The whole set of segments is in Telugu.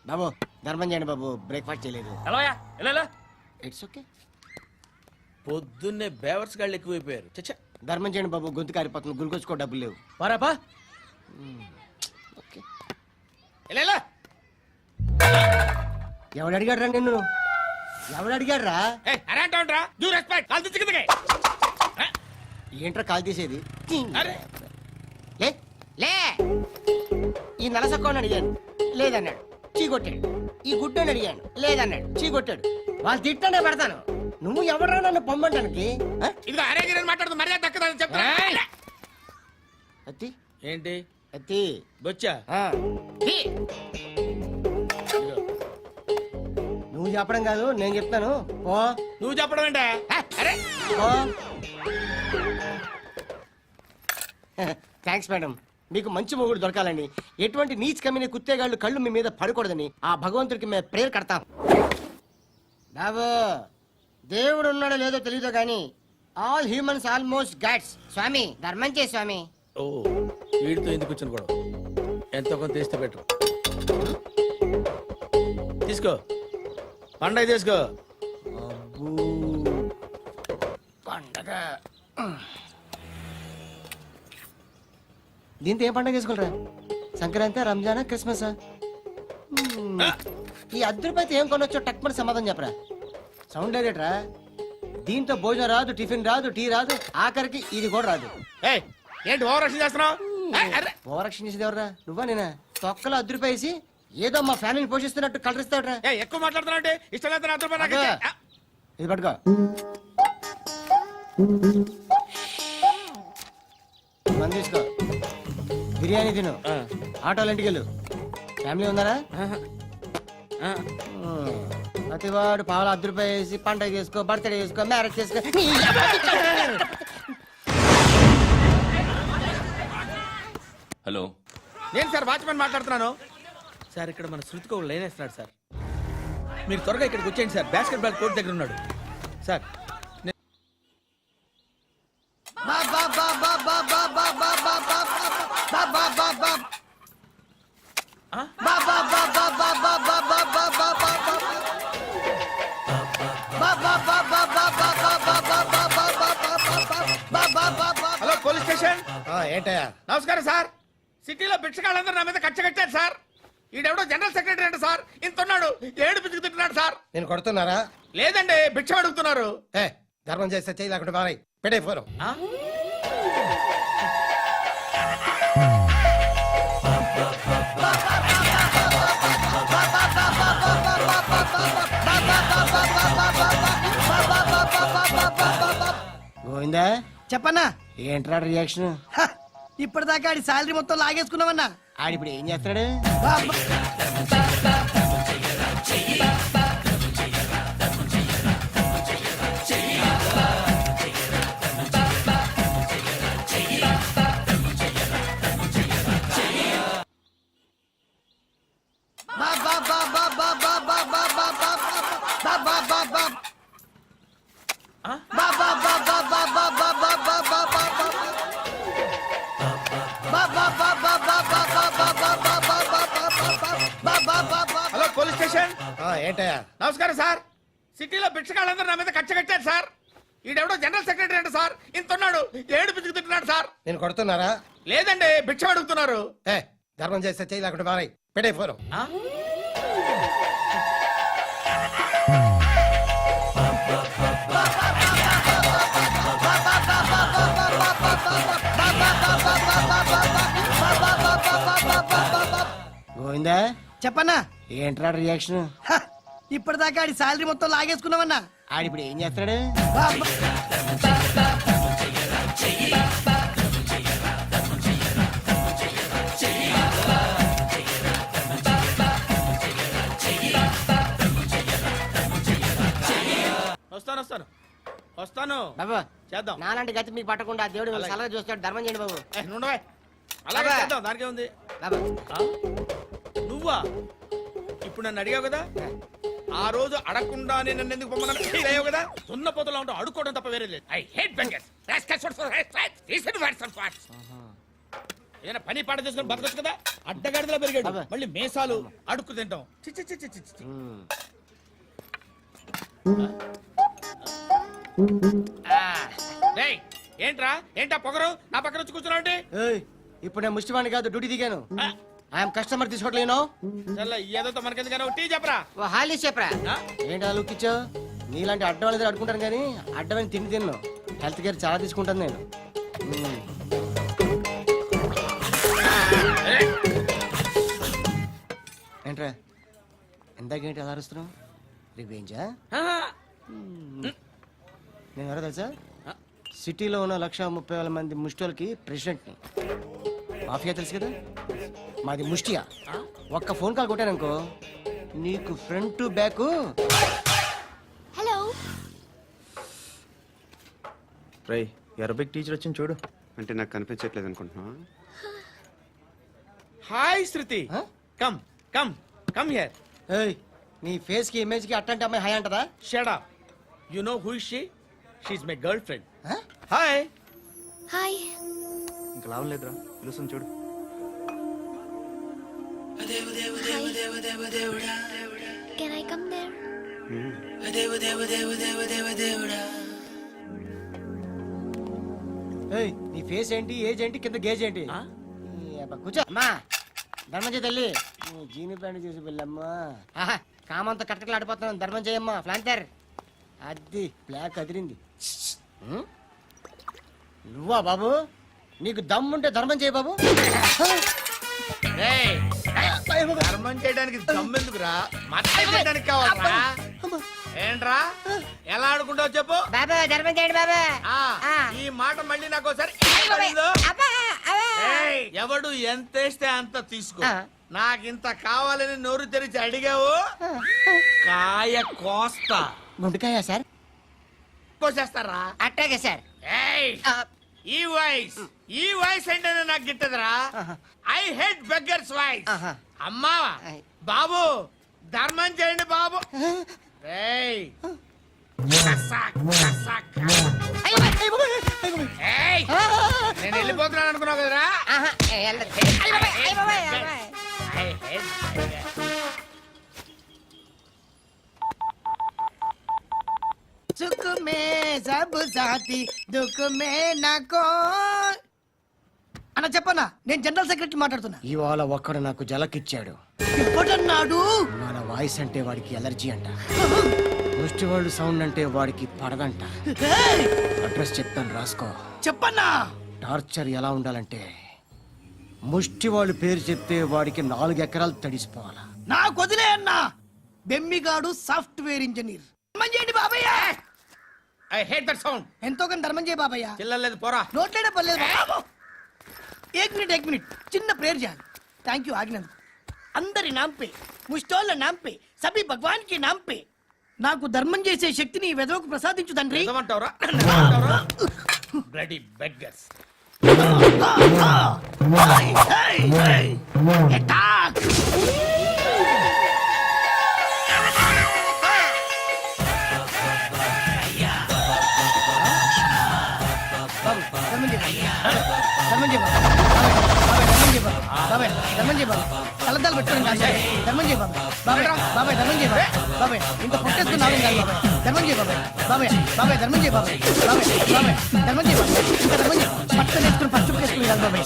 బాబు ధర్మం చేయండి బాబు, బ్రేక్ఫాస్ట్ చేయలేదు. It's okay. పొద్దున్నే బేవర్స్ గాళ్ళు ఎక్కువైపోయారు. చచ్చా, ధర్మం చేయండి బాబు, గొంతు కారిపోతుంది, గురికొచ్చుకో డబ్బులు లేవు. పారాపా. ఓకే. ఎవడు అడిగాడు రా నిన్ను? ఎవడు అడిగాడు రా? ఏంట్రా కాల్ తీసేది? లే లే. ఈ నలసక్కని అడిగాను, లేదన్నాడు, చీ కొట్టాడు. ఈ గుడ్డని అడిగాను, లేదన్నాడు, చీ కొట్టాడు. వాళ్ళు తిట్టానే పెడతాను. నువ్వు ఎవడరా నన్ను పొమ్మంటానికి? అత్తి ఏంటి అత్తి బొచ్చా? నువ్వు చెప్పడం కాదు, నేను చెప్తాను. ఓ నువ్వు చెప్పడం ఏంటా? Thanks madam. మీకు మంచి మొగుడు దొరకాలని, ఎటువంటి నీచ్ కమ్మిన కుత్తేగాళ్ళు కళ్ళు మీ మీద పడకూడదని ఆ భగవంతుడికి మేము ప్రేయర్ కడతాం. బాబు దేవుడు ఉన్నాడో లేదో తెలియదు కానీ ఆల్ హ్యూమన్స్ ఆల్మోస్ట్ గాడ్స్. స్వామి ధర్మం చే స్వామి. ఓ వీడితో ఎందుకు వచ్చిన గొడవ? ఎంతో కొంత తీస్తే పెట్టు. తీసుకో, పండగ తీసుకో. పండగ దీంతో ఏం పండగ చేసుకోరా? సంక్రాంతి, రంజానా, క్రిస్మసా? ఈ రూపాయలు ఏం కొనొచ్చో టక్మని సమాధానం చెప్పరా. సౌండ్ లేదేట్రా? దీంతో భోజనం రాదు, టిఫిన్ రాదు, టీ రాదు, ఆఖరికి ఇది కూడా రాదు. ఏంటి ఓవరాక్షన్ చేస్తున్నావు? ఓవరాక్షన్ చేసేది ఎవరా? నువ్వా నేనా? తొక్కలో రూపాయలు వేసి ఏదో మా ఫ్యామిలీని పోషిస్తున్నట్టు కలరిస్తావుట్రా. ఎక్కువ మాట్లాడుతున్నావు. ఇష్టం. ఇది పట్టుకో. మంది తీసుకో, బిర్యానీ తిను, ఆటోలు ఇంటికి వెళ్ళు. ఫ్యామిలీ ఉన్నారా? ప్రతివాడు పావులు రూపాయలు వేసి పండగ చేసుకో, బర్త్డే చేసుకో, మ్యారేజ్ చేసుకో. హలో, నేను సార్ వాచ్మెన్ మాట్లాడుతున్నాను. సార్ ఇక్కడ మన శృతికో లైన్ వేస్తున్నాడు సార్. మీరు త్వరగా ఇక్కడికి వచ్చేయండి సార్. బాస్కెట్ బాల్ కోర్ట్ దగ్గర ఉన్నాడు సార్. Hello police station. ఏంటయ్యా? నమస్కారం సార్. సిటీలో భిక్షగాళ్ళందరూ నా మీద కచ్చ కట్టారు సార్. ఈడెవడో జనరల్ సెక్రటరీ అంట సార్. ఇంత ఉన్నాడు, 7 పిచ్చుకు తింటున్నాడు సార్. నేను కొడుతున్నారా? లేదండి, భిక్ష అడుగుతున్నారు. ధర్మం చేస్తే చేయి లేకుండా మారాయి. పెట్టే ఫోన్. గోవిందా చెప్పన్నా. ఏంట్రా రియాక్షన్? ఇప్పటిదాకా ఆడి శాలరీ మొత్తం లాగేసుకున్నావన్నా. ఆడిప్పుడు ఏం చేస్తాడు? Hello police station. ఏంటయ్యా? నమస్కారం సార్. సిటీలో భిక్షగాళ్ళందరూ నా మీద కచ్చ కట్టారు సార్. ఈడెవడో జనరల్ సెక్రటరీ అంట సార్. ఇంత ఉన్నాడు, 7 పిచ్చుకు తింటున్నాడు సార్. నేను కొడుతున్నారా? లేదండి, భిక్ష అడుగుతున్నారు. ధర్మం చేస్తే చేయి లేకుండా మారాయి. పెట్టే ఫోన్. గోవిందా చెప్పన్నా. ఏంట్రా రియాక్షన్? ఇప్పటిదాకా ఆడి శాలరీ మొత్తం లాగేసుకున్నావన్నా. ఆడిప్పుడు ఏం చేస్తాడు? వస్తాను వస్తాను బాబా చేద్దాం. నాలాంటి గతి మీకు పట్టకుండా దేవుడు సలహా చూస్తాడు. ధర్మం చేయండి బాబు. నుండవే, అలాగే చేద్దాం. దానికే ఉంది. బాబా నువ్వా? ఇప్పుడు నన్ను అడిగావు కదా, ఆ రోజు అడగకుండానే నన్ను ఎందుకు పొమ్మన్నావు కదా. సున్న పోతలో ఉంటావు, అడుక్కోవడం తప్ప వేరే లేదు. ఏదైనా పని పాట చేసుకుని బతకొచ్చు కదా. అడ్డగాడిదలా పెరిగాడు, అబ్బే. మళ్ళీ మేసాలు అడుక్కు తింటాం. చి, చి, చి, చి, చి, చి. రేయ్, ఏంటా పొగరు నా పక్కన వచ్చి కూర్చున్నావు అంటే? ఏయ్, ఇప్పుడు నేను ముష్టివాణి కాదు, డ్యూటీ దిగాను. ఐఎమ్ కస్టమర్ తీసుకోవట్లేను. చల్ల ఏదో మనకెందుకైనా టీ చెప్పరా. ఓ హాలీ చెప్పరా. ఆ? ఏంటి అలా లుక్కిచ్చావు? నీలాంటి అడ్డం వాళ్ళ దగ్గర అడుకుంటాను కానీ అడ్డమైన తిండి తిన్ను. హెల్త్ కేర్ చాలా తీసుకుంటాను నేను. మ్మ్. ఏంట్రా ఇందాకేంటి అలా అరుస్తున్నావు? రివేంజా? నేను ఎవరో తెలుసా? సిటీలో ఉన్న 1,30,000 మంది ముష్టిలకి ప్రెసిడెంట్ని. మాఫియా తెలుసు కదా, మాది ముష్టియా. ఒక్క ఫోన్ కాల్ కొట్టాననుకో నీకు ఫ్రంట్ టు బ్యాక్. హలో రై అరబిక్ టీచర్ వచ్చింది చూడు. అంటే నాకు కనిపించట్లేదు అనుకుంటున్నా. హాయ్ శృతి, ఆ? Come come come here. ఏయ్, నీ ఫేస్ కి ఇమేజ్ కి అట్టంటే అమ్మాయి హాయ్ అంటదా? Shut up. You know who is she? She is my girlfriend. ఆ? హాయ్. హాయ్ ఇంకా లాభం లేదురా, పిలుస్తుంది చూడు. Can I come there? ఏయ్, నీ ఫేస్ ఏంటి, ఏజ్ ఏంటి, కింద గేజ్ ఏంటి? ఆ? ఈ అబ్బా, కూర్చో అమ్మా. ధర్మం చేయి తల్లి. నీ జీని ప్యాంట్ చూసి వెళ్ళమ్మా. ఆహా, కామంతా కట్టకలాడిపోతున్నాను. ధర్మం చేయమ్మా. ఫ్లాంటర్ అది బ్లాక్ అదిరింది. ఉం? నువ్వా బాబు? నీకు దమ్ముంటే ధర్మం చేయి బాబు. రేయ్, ధర్మం చేయడానికి దమ్మెందుకురా? మత్తయి చేయడానికి కావాలరా? ఏంట్రా ఎలా ఆడుకుంటావు చెప్పు. బాబా ధర్మం చేయండి బాబా. ఆ, ఈ మాట మళ్ళీ నాకు ఒకసారి పడిందో? ఏయ్, ఎవడు ఎంత వేస్తే అంత తీసుకో. ఆ. నాకింత కావాలని నోరు తెరిచి అడిగావు, కాయ కోస్తా. గుండెకాయ సార్? కోసేస్తారా? అట్టాగే సార్. ఏయ్, ఈ వాయిస్ అంటేనే నాకు గిట్టదురా. I hate beggars voice. ఆహా. అమ్మా ఆయ్. బాబు ధర్మం చేయండి బాబు. ఏయ్, కసాక్, కసాక్. ఏయ్, నేను వెళ్ళిపోతున్నాను అనుకున్నావు కదరా. I hate beggars. సుఖ మే సబ్ సాతి దుఃఖ మే నాకో. అన్న చెప్పన్నా, నేను జనరల్ సెక్రటరీ మాట్లాడుతున్నా. ఇవాళ ఒక్కడు నాకు జలకిచ్చాడు. ఇవ్వడన్నాడు. మన వాయిస్ అంటే వాడికి ఎలర్జీ అంట. ముష్టి వాళ్ళు సౌండ్ అంటే వాడికి పడదంట. ఏయ్, అడ్రస్ చెప్తాను రాసుకో. చెప్పన్నా. టార్చర్ ఎలా ఉండాలంటే ముష్టి వాళ్ళు పేరు చెప్తే వాడికి 4 ఎకరాలు తడిసిపోవాలా. నాకు వదిలే అన్నా. బెమ్మిగాడు సాఫ్ట్వేర్ ఇంజనీర్. ధర్మం చేయండి బాబయ్య. I hate that sound. ఎంతో కానీ ధర్మం చేయ బాబయ్య. చిల్లలేదు పోరా. నోట్లేనే పర్లేదు బాబు. ఏక్ మినిట్ చిన్న ప్రేయర్ చేయాలి. థ్యాంక్ యూ ఆగినందుకు. అందరి నాంపే, ముష్టోళ్ళ నాంపే, సభి భగవాన్ కి నాంపే నాకు ధర్మం చేసే శక్తిని ఈ వెదవకు ప్రసాదించు తండ్రి. నిజమంటావురా? Bloody beggars. Attack! బాబు, ధర్మం చేయి బాబు. ధర్మం చేయి బాబు. బాబాయ్, ధర్మం చేయి బాబు. కళ్ళద్దాలు పెట్టుకోండి కాదు. ధర్మం చేయి బాబు. బాబాయ్, బాబాయ్ ధర్మం చేయి బాబాయ్. బాబాయ్ ఇంత పొట్టేసుకున్నావు కాదు బాబాయ్. ధర్మం చేయి బాబాయ్. బాబాయ్, బాబాయ్ ధర్మం చేయి బాబాయ్. బాబాయ్, బాబాయ్ ధర్మం చేయి బాబాయ్. ఇంకా ధర్మం చేయి. పట్టుకొని వేసుకుని పచ్చుకు వేసుకుని కాదు బాబాయ్.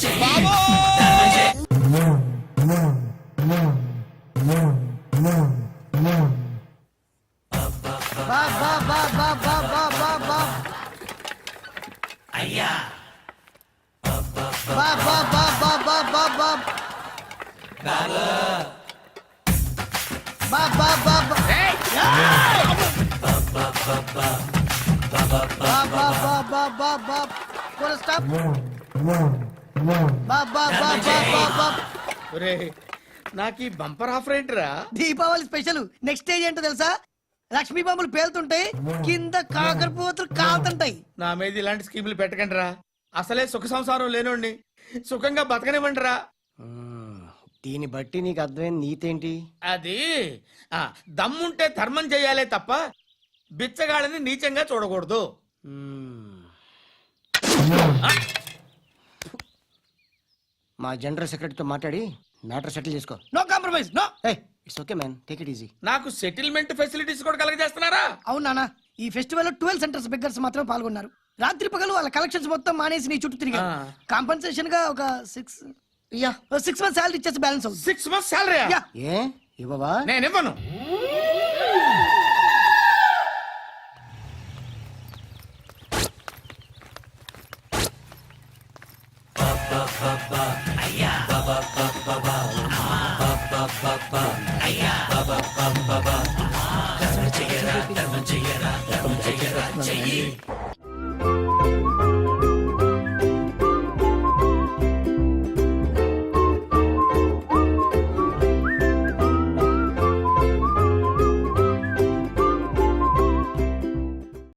బా బా బా బా బా బా బా బా. అయ్యా. బా బా బా బా బా బా బా. బా బా బా బా. బా బా బా బా బా బా. Full stop. బా బా బా బా బా బా. ఒరేయ్, నాకు ఈ బంపర్ ఆఫర్ ఏంటిరా? దీపావళి స్పెషల్ నెక్స్ట్ స్టేజ్ ఏంటో తెలుసా? లక్ష్మీ బాంబులు పేలుతుంటాయి, కింద కాకరపోతులు కాలుతుంటాయి. నా మీద ఇలాంటి స్కీములు పెట్టకండి రా. అసలే సుఖ సంసారం లేనోడిని సుఖంగా బతకనివ్వండి రా. దీన్ని బట్టి నీకు అర్థమైన నీతేంటి? అది దమ్ముంటే ధర్మం చెయ్యాలే తప్ప బిచ్చగాళ్ళని నీచంగా చూడకూడదు. మా జనరల్ సెక్రటరీతో మాట్లాడి మ్యాటర్ సెటిల్ చేసుకో. No compromise no. It's okay man, take it easy. నాకు సెటిల్మెంట్ ఫెసిలిటీస్ కూడా కలగజేస్తున్నారా? అవును నాన్న, ఈ ఫెస్టివల్ లో 12 సెంటర్స్ బెగ్గర్స్ మాత్రమే పాల్గొన్నారు. రాత్రి పగలు వాళ్ళ కలెక్షన్స్ మొత్తం మానేసి నీ చుట్టూ తిరిగారు. కాంపన్సేషన్ గా ఒక 6 మంత్స్ సాలరీ ఇచ్చేసి బ్యాలెన్స్ అవుతుంది. 6 months శాలరీ? యా. ఏ ఇవ్వవా? నేను ఇవ్వను.